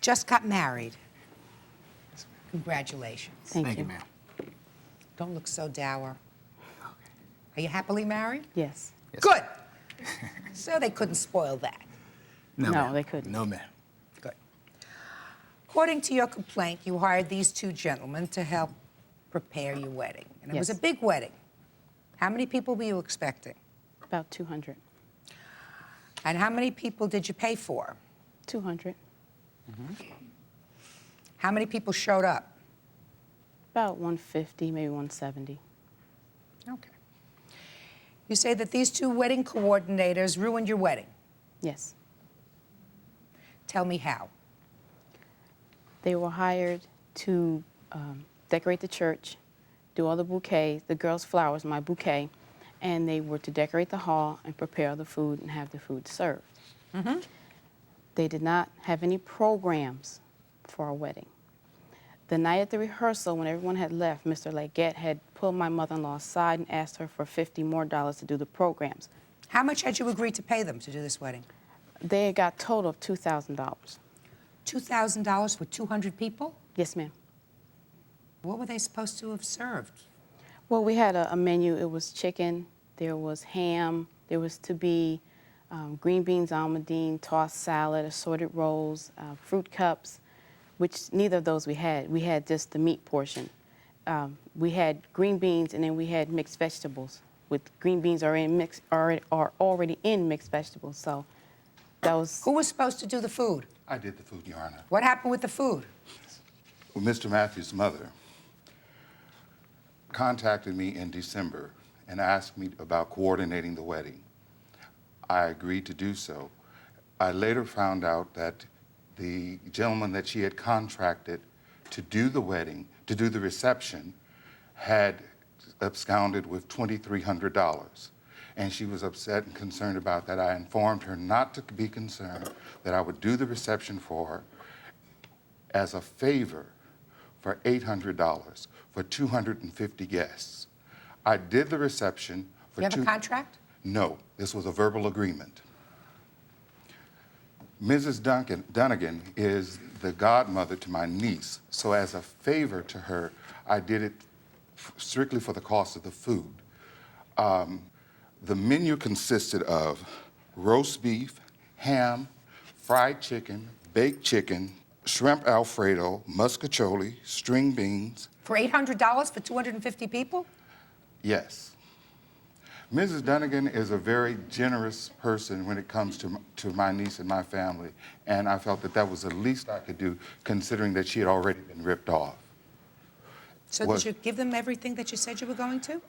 just got married. Congratulations. Thank you, ma'am. Don't look so dour. Are you happily married? Yes. Yes. Good. So they couldn't spoil that. No, ma'am. they couldn't. No, ma'am. Good. According to your complaint, you hired these two gentlemen to help prepare your wedding. And it was a Yes. big wedding. How many people were you expecting? About 200. And how many people did you pay for? 200. How many people showed up? About 150, maybe 170. Okay. You say that these two wedding coordinators ruined your wedding. Yes. Tell me how. They were hired to decorate the church, do all the bouquets, the girls' flowers, my bouquet, and they were to decorate the hall and prepare the food and have the food served. They did not have any programs for our wedding. The night at the rehearsal, when everyone had left, Mr. Leggett had pulled my mother-in-law aside and asked her for $50 more to do the programs. How much had you agreed to pay them to do this wedding? They had got a total of $2,000. $2,000 for 200 people? Yes, ma'am. What were they supposed to have served? Well, we had a menu. It was chicken, there was ham, there was to be green beans, almondine, tossed salad, assorted rolls, fruit cups, which neither of those we had. We had just the meat portion. We had green beans, and then we had mixed vegetables. With green beans are already in mixed vegetables, so that was. Who was supposed to do the food? I did the food, Your Honor. What happened with the food? Well, Mr. Matthews' mother contacted me in December and asked me about coordinating the wedding. I agreed to do so. I later found out that the gentleman that she had contracted to do the wedding, to do the reception, had absconded with $2,300. And she was upset and concerned about that. I informed her not to be concerned, that I would do the reception for her as a favor for $800 for 250 guests. I did the reception for You have a contract? No, this was a verbal agreement. Mrs. Dunnigan is the godmother to my niece, so as a favor to her, I did it strictly for the cost of the food. The menu consisted of roast beef, ham, fried chicken, baked chicken, shrimp Alfredo, muscatoli, string beans. For $800 for 250 people? Yes. Mrs. Dunnigan is a very generous person when it comes to my niece and my family, and I felt that that was the least I could do, considering that she had already been ripped off. So did you give them everything that you said you were going to?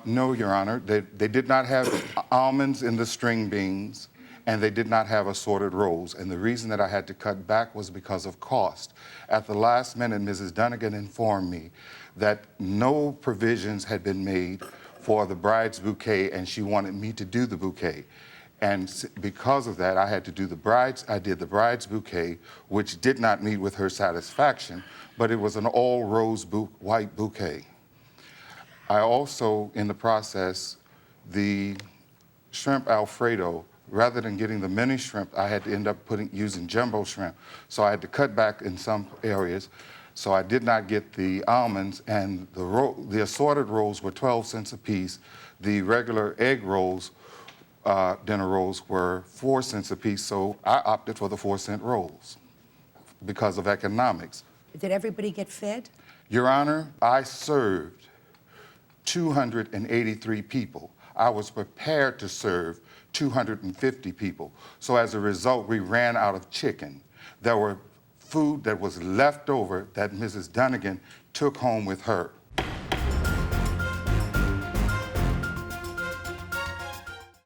No, Your Honor. They did not have almonds in the string beans, and they did not have assorted rolls. And the reason that I had to cut back was because of cost. At the last minute, Mrs. Dunnigan informed me that no provisions had been made for the bride's bouquet, and she wanted me to do the bouquet. And because of that, I did the bride's bouquet, which did not meet with her satisfaction, but it was an all rose white bouquet. I also, in the process, the shrimp Alfredo, rather than getting the mini shrimp, I had to end up using jumbo shrimp. So I had to cut back in some areas. So I did not get the almonds, and the assorted rolls were 12 cents a piece. The regular egg rolls, dinner rolls, were 4 cents a piece, so I opted for the 4-cent rolls because of economics. Did everybody get fed? Your Honor, I served 283 people. I was prepared to serve 250 people. So as a result, we ran out of chicken. There were food that was left over that Mrs. Dunnigan took home with her.